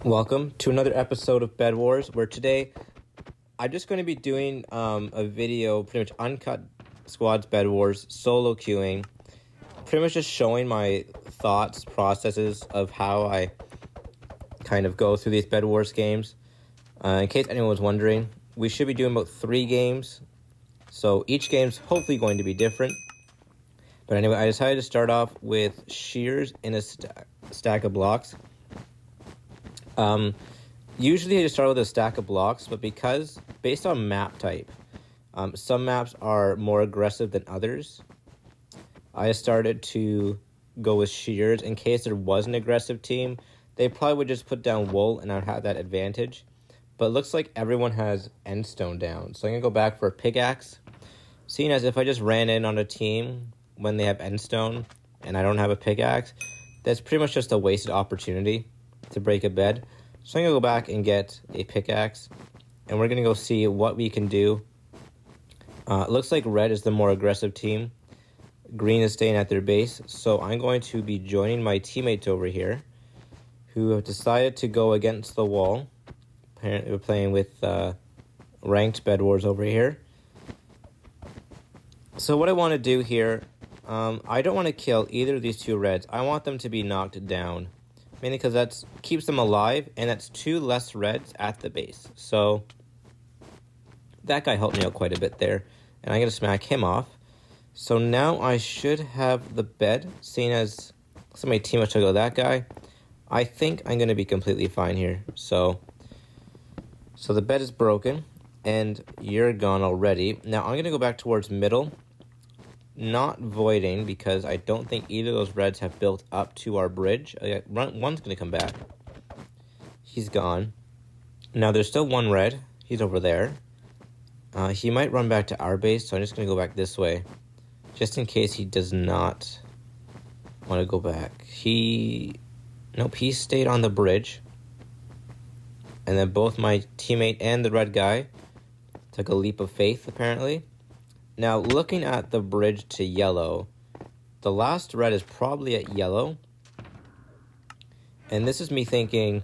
Welcome to another episode of Bedwars, where today I'm just going to be doing a video, pretty much uncut squads Bedwars, solo queuing, pretty much just showing my thoughts, processes of how I kind of go through these Bedwars games. In case anyone was wondering, we should be doing about 3 games, so each game's hopefully going to be different. But anyway, I decided to start off with shears in a stack of blocks. Usually I just start with a stack of blocks, but because based on map type, some maps are more aggressive than others. I started to go with shears in case there was an aggressive team. They probably would just put down wool and I'd have that advantage. But it looks like everyone has endstone down. So I'm going to go back for a pickaxe. Seeing as if I just ran in on a team when they have endstone and I don't have a pickaxe, that's pretty much just a wasted opportunity to break a bed. So I'm going to go back and get a pickaxe, and we're going to go see what we can do. It looks like red is the more aggressive team. Green is staying at their base, so I'm going to be joining my teammates over here who have decided to go against the wall. Apparently we're playing with ranked Bedwars over here. So what I want to do here, I don't want to kill either of these two reds. I want them to be knocked down. Mainly because that keeps them alive, and that's 2 less reds at the base. So that guy helped me out quite a bit there, and I'm going to smack him off. So now I should have the bed, seeing as some of my teammates took out that guy. I think I'm going to be completely fine here. So the bed is broken, and you're gone already. Now I'm going to go back towards middle, not voiding because I don't think either of those reds have built up to our bridge. One's going to come back. He's gone. Now there's still one red. He's over there. He might run back to our base, so I'm just going to go back this way, just in case he does not want to go back. Nope, he stayed on the bridge. And then both my teammate and the red guy took a leap of faith, apparently. Now, looking at the bridge to yellow, the last red is probably at yellow. And this is me thinking,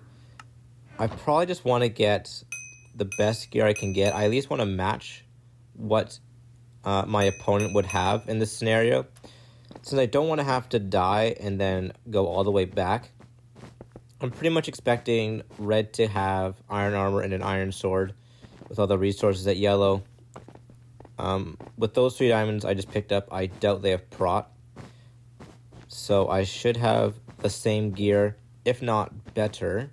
I probably just want to get the best gear I can get. I at least want to match what my opponent would have in this scenario. Since I don't want to have to die and then go all the way back, I'm pretty much expecting red to have iron armor and an iron sword with all the resources at yellow. With those 3 diamonds I just picked up, I doubt they have prot. So I should have the same gear, if not better.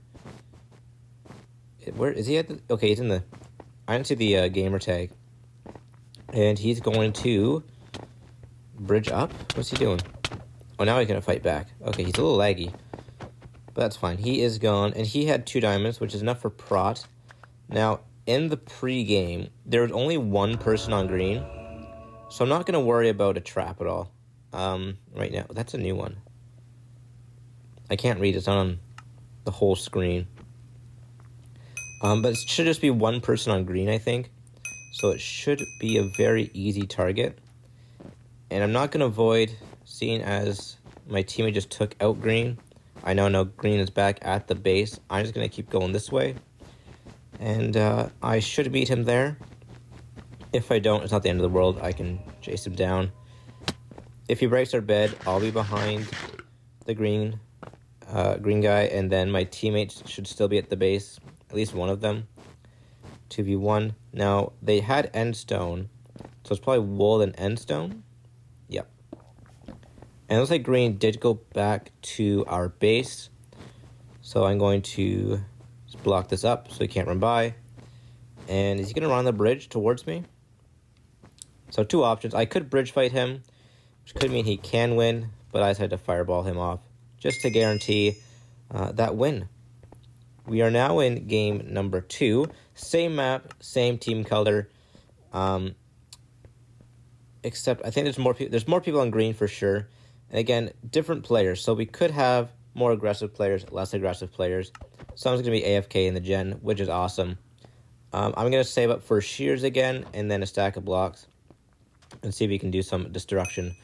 Where is he at? Okay, he's in the... I didn't see the gamer tag. And he's going to bridge up? What's he doing? Oh, now he's going to fight back. Okay, he's a little laggy. But that's fine. He is gone. And he had 2 diamonds, which is enough for prot. Now, in the pre-game, there was only 1 person on green, so I'm not going to worry about a trap at all right now. That's a new one. I can't read. It's not on the whole screen. But it should just be 1 person on green, I think. So it should be a very easy target. And I'm not going to avoid, seeing as my teammate just took out green. I know green is back at the base. I'm just going to keep going this way. And I should beat him there. If I don't, it's not the end of the world. I can chase him down. If he breaks our bed, I'll be behind the green guy, and then my teammates should still be at the base. At least one of them. 2v1. Now, they had endstone, so it's probably wool and endstone. Yep. And it looks like green did go back to our base. So I'm going to block this up so he can't run by. And is he going to run the bridge towards me? So 2 options. I could bridge fight him, which could mean he can win, but I decided to fireball him off just to guarantee that win. We are now in game number 2. Same map, same team color. Except I think there's more people on green for sure. And again, different players. So we could have more aggressive players, less aggressive players. Someone's going to be AFK in the gen, which is awesome. I'm going to save up for shears again and then a stack of blocks and see if we can do some destruction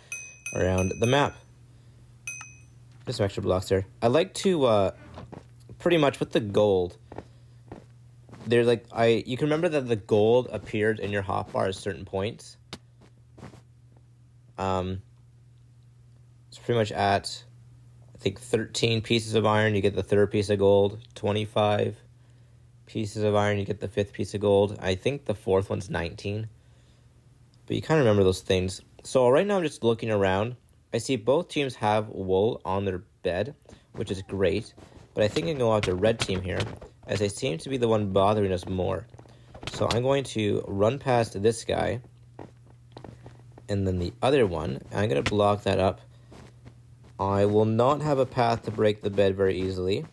around the map. There's some extra blocks there. I like to pretty much with the gold. There's like you can remember that the gold appeared in your hotbar at certain points. It's pretty much at, I think, 13 pieces of iron, you get the third piece of gold. 25 pieces of iron, you get the fifth piece of gold. I think the fourth one's 19. But you kind of remember those things. So right now I'm just looking around. I see both teams have wool on their bed, which is great. But I think I can go out to red team here, as they seem to be the one bothering us more. So I'm going to run past this guy, and then the other one. I'm going to block that up. I will not have a path to break the bed very easily.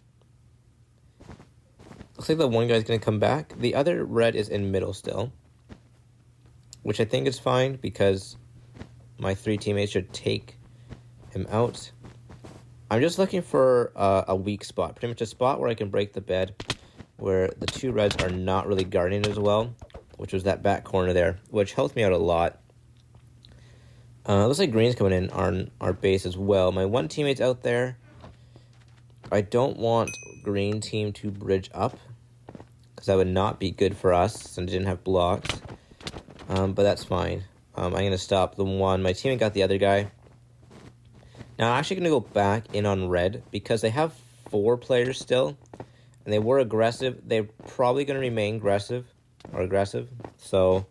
Looks like the one guy's going to come back. The other red is in middle still, which I think is fine because my 3 teammates should take him out. I'm just looking for a weak spot, pretty much a spot where I can break the bed, where the 2 reds are not really guarding as well, which was that back corner there, which helped me out a lot. Looks like green's coming in on our base as well. My 1 teammate's out there. I don't want green team to bridge up, because that would not be good for us since I didn't have blocks. But that's fine. I'm going to stop the one. My teammate got the other guy. Now, I'm actually going to go back in on red because they have 4 players still, and they were aggressive. They're probably going to remain aggressive. So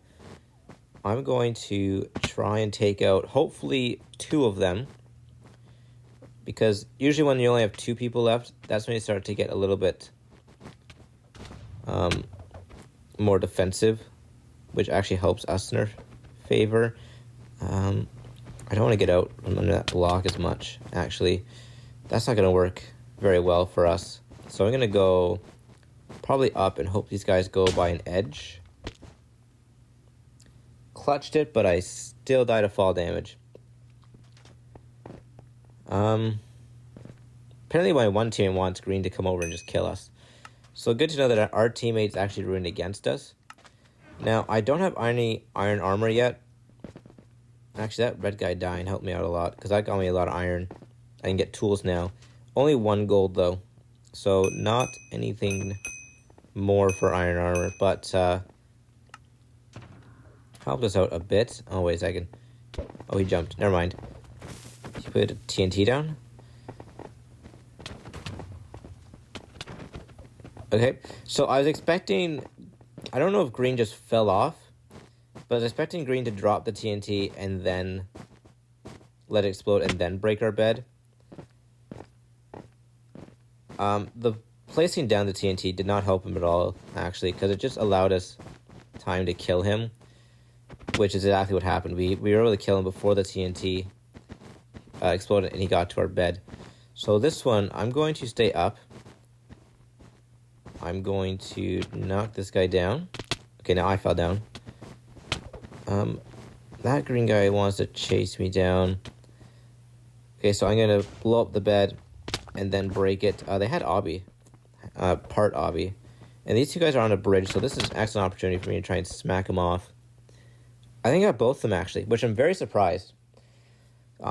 I'm going to try and take out, hopefully, 2 of them, because usually when you only have 2 people left, that's when you start to get a little bit more defensive, which actually helps us in our favor. I don't want to get out from under that block as much, actually. That's not going to work very well for us. So I'm going to go probably up and hope these guys go by an edge. Clutched it, but I still died of fall damage. Apparently my 1 team wants green to come over and just kill us. So good to know that our teammates actually ruined against us. Now, I don't have any iron armor yet. Actually, that red guy dying helped me out a lot, because that got me a lot of iron. I can get tools now. Only 1 gold, though. So, not anything more for iron armor, but helped us out a bit. Oh, wait a second. Oh, he jumped. Never mind. He put TNT down. Okay, so I was expecting... I don't know if green just fell off, but I was expecting green to drop the TNT and then let it explode and then break our bed. The placing down the TNT did not help him at all, actually, because it just allowed us time to kill him, which is exactly what happened. We were able to kill him before the TNT exploded and he got to our bed. So this one, I'm going to stay up. I'm going to knock this guy down. Okay, now I fell down. That green guy wants to chase me down. Okay, so I'm going to blow up the bed and then break it. They had obby. Part obby. And these 2 guys are on a bridge, so this is an excellent opportunity for me to try and smack them off. I think I got both of them, actually, which I'm very surprised.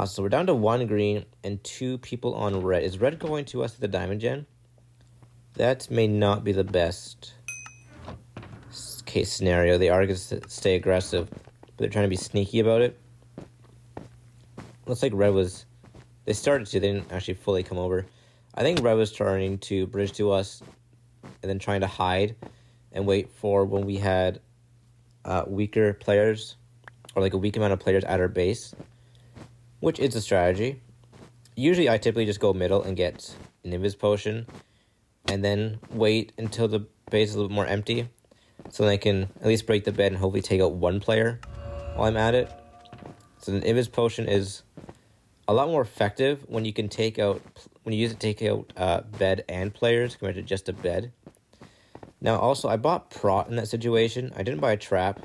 So we're down to 1 green and 2 people on red. Is red going to us at the diamond gen? That may not be the best case scenario. They are going to stay aggressive, but they're trying to be sneaky about it. Looks like red was... They started to. They didn't actually fully come over. I think red was trying to bridge to us and then trying to hide and wait for when we had weaker players, or like a weak amount of players at our base, which is a strategy. Usually I typically just go middle and get an invis potion and then wait until the base is a little bit more empty, so then I can at least break the bed and hopefully take out 1 player while I'm at it. So the invis potion is a lot more effective when you can take out, when you use it to take out bed and players compared to just a bed. Now also, I bought prot in that situation. I didn't buy a trap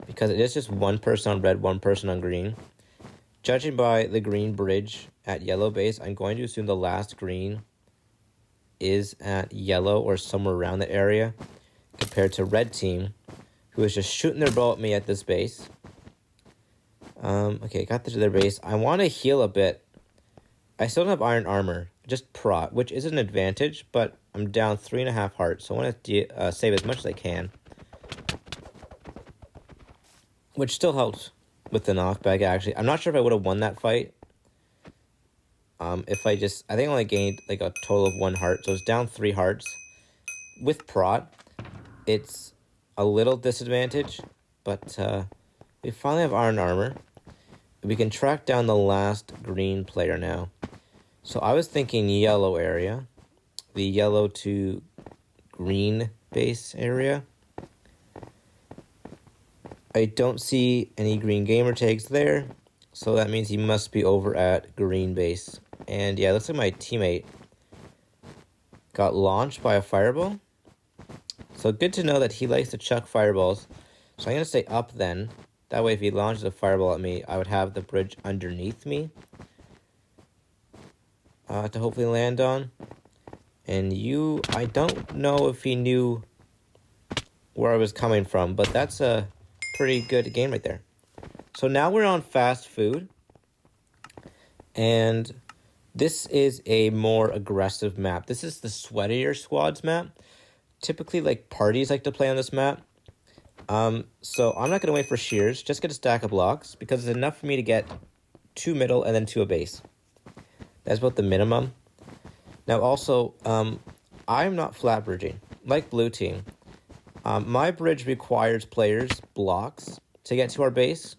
because it is just 1 person on red, 1 person on green. Judging by the green bridge at yellow base, I'm going to assume the last green is at yellow or somewhere around the area, compared to red team, who is just shooting their bow at me at this base. Okay, got to their base. I want to heal a bit. I still don't have iron armor, just prot, which is an advantage, but I'm down 3.5 hearts, so I want to save as much as I can. Which still helps with the knockback, actually. I'm not sure if I would have won that fight. If I think I only gained like a total of 1 heart, so it's down 3 hearts. With prot, it's a little disadvantage, but we finally have iron armor. We can track down the last green player now. So I was thinking yellow area, the yellow to green base area. I don't see any green gamer tags there, so that means he must be over at green base. And yeah, looks like my teammate got launched by a fireball. So good to know that he likes to chuck fireballs. So I'm going to stay up then. That way if he launches a fireball at me, I would have the bridge underneath me to hopefully land on. And I don't know if he knew where I was coming from, but that's a pretty good game right there. So now we're on fast food. And this is a more aggressive map. This is the Sweatier Squads map. Typically, like, parties like to play on this map. So I'm not going to wait for shears. Just get a stack of blocks, because it's enough for me to get 2 middle and then 2 a base. That's about the minimum. Now, also, I'm not flat bridging. Like blue team, my bridge requires players' blocks to get to our base.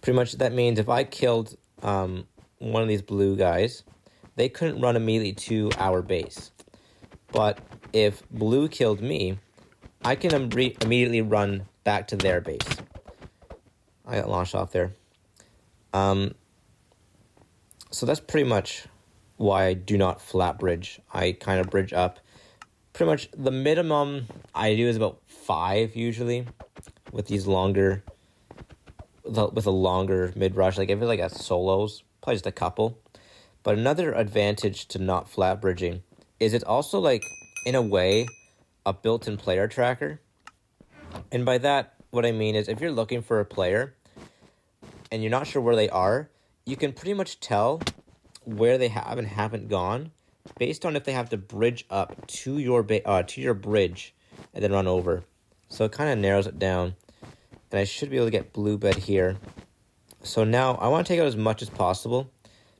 Pretty much that means if I killed one of these blue guys, they couldn't run immediately to our base. But if blue killed me, I can immediately run back to their base. I got launched off there. So that's pretty much why I do not flat bridge. I kind of bridge up. Pretty much the minimum I do is about 5 usually with these longer, with a longer mid rush. Like if it's like a solos, probably just a couple. But another advantage to not flat bridging is it's also like, in a way, a built-in player tracker. And by that, what I mean is if you're looking for a player and you're not sure where they are, you can pretty much tell where they have and haven't gone based on if they have to bridge up to your bridge and then run over. So it kind of narrows it down. And I should be able to get blue bed here. So now I want to take out as much as possible,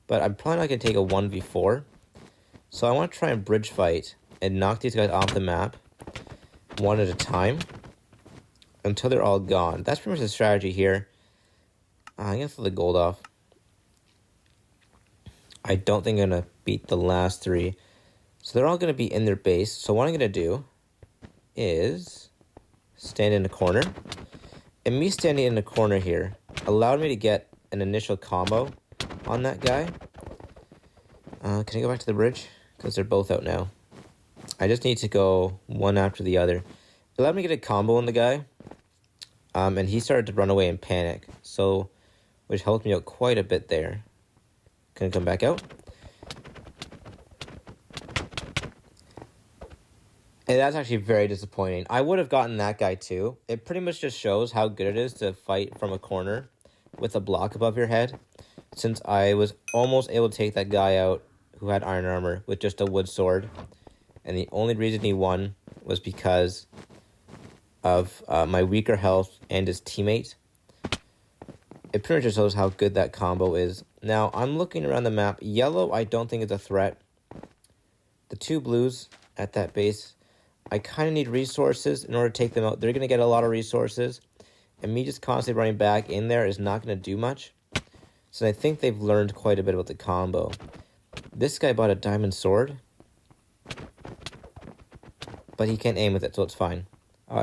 but I'm probably not going to take a 1v4. So I want to try and bridge fight and knock these guys off the map one at a time until they're all gone. That's pretty much the strategy here. I'm going to throw the gold off. I don't think I'm going to beat the last 3. So they're all going to be in their base. So what I'm going to do is stand in the corner. And me standing in the corner here allowed me to get an initial combo on that guy. Can I go back to the bridge? Because they're both out now. I just need to go one after the other. It allowed me to get a combo on the guy. And he started to run away in panic. So, which helped me out quite a bit there. Can I come back out? And that's actually very disappointing. I would have gotten that guy too. It pretty much just shows how good it is to fight from a corner with a block above your head. Since I was almost able to take that guy out who had iron armor with just a wood sword. And the only reason he won was because of my weaker health and his teammate. It pretty much just shows how good that combo is. Now, I'm looking around the map. Yellow, I don't think is a threat. The 2 blues at that base, I kind of need resources in order to take them out. They're going to get a lot of resources. And me just constantly running back in there is not going to do much. So I think they've learned quite a bit about the combo. This guy bought a diamond sword. But he can't aim with it, so it's fine.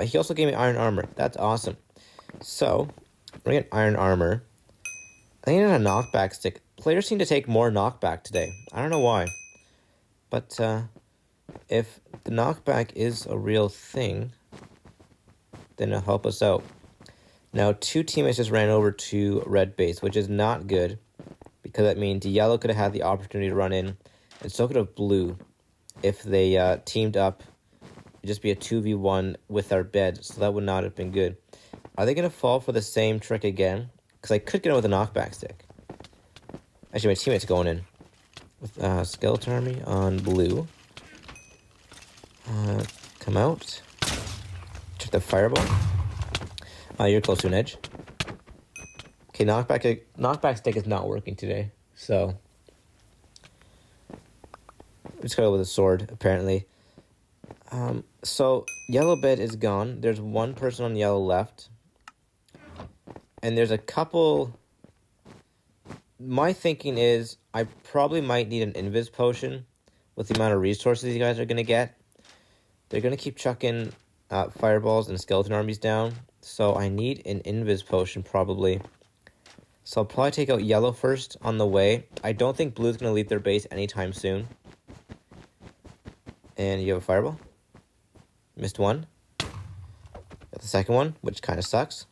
He also gave me iron armor. That's awesome. So, we're going to get iron armor. I think it's a knockback stick. Players seem to take more knockback today. I don't know why. But if the knockback is a real thing, then it'll help us out. Now, 2 teammates just ran over to red base, which is not good. Because that means yellow could have had the opportunity to run in. And so could have blue if they teamed up. It'd just be a 2v1 with our bed. So that would not have been good. Are they going to fall for the same trick again? Because I could get in with a knockback stick. Actually, my teammate's going in with Skeleton Army on blue. Come out. Check the fireball. You're close to an edge. Okay, knockback stick is not working today, so just gotta go with a sword, apparently. So yellow bed is gone. There's one person on yellow left. And there's a couple... My thinking is I probably might need an invis potion with the amount of resources you guys are going to get. They're going to keep chucking fireballs and skeleton armies down. So I need an invis potion probably. So I'll probably take out yellow first on the way. I don't think blue's going to leave their base anytime soon. And you have a fireball. Missed one. Got the second one, which kind of sucks.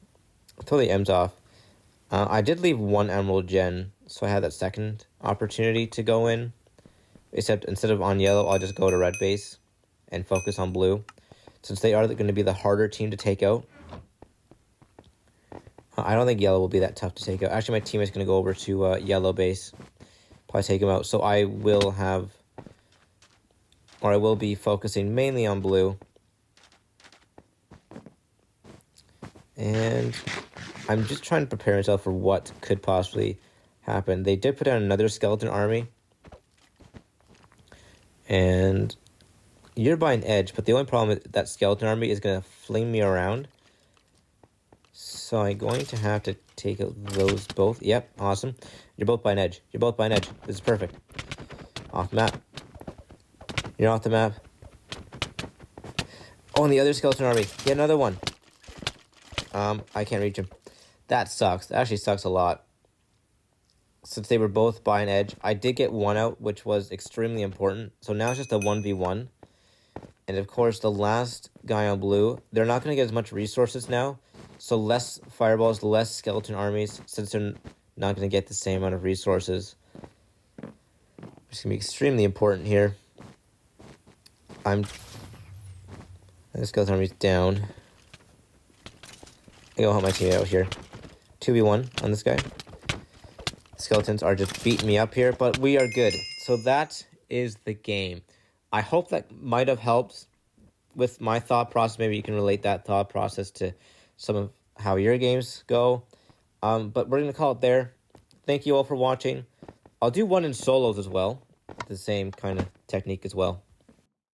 I'll throw the M's off. I did leave one emerald gen, so I had that second opportunity to go in. Except instead of on yellow, I'll just go to red base and focus on blue, since they are going to be the harder team to take out. I don't think yellow will be that tough to take out. Actually, my teammate's going to go over to yellow base, probably take him out. So I will be focusing mainly on blue. And I'm just trying to prepare myself for what could possibly happen. They did put out another skeleton army. And you're by an edge, but the only problem is that skeleton army is going to fling me around. So I'm going to have to take out those both. Yep, awesome. You're both by an edge. You're both by an edge. This is perfect. Off the map. You're off the map. Oh, and the other skeleton army. Get another one. I can't reach him. That sucks. That actually sucks a lot. Since they were both by an edge, I did get one out, which was extremely important. So now it's just a 1v1. And of course, the last guy on blue, they're not going to get as much resources now. So less fireballs, less skeleton armies, since they're not going to get the same amount of resources. It's going to be extremely important here. The skeleton army's down. I go help my team out here. 2v1 on this guy. Skeletons are just beating me up here, but we are good. So that is the game. I hope that might have helped with my thought process. Maybe you can relate that thought process to some of how your games go. But we're going to call it there. Thank you all for watching. I'll do one in solos as well. The same kind of technique as well.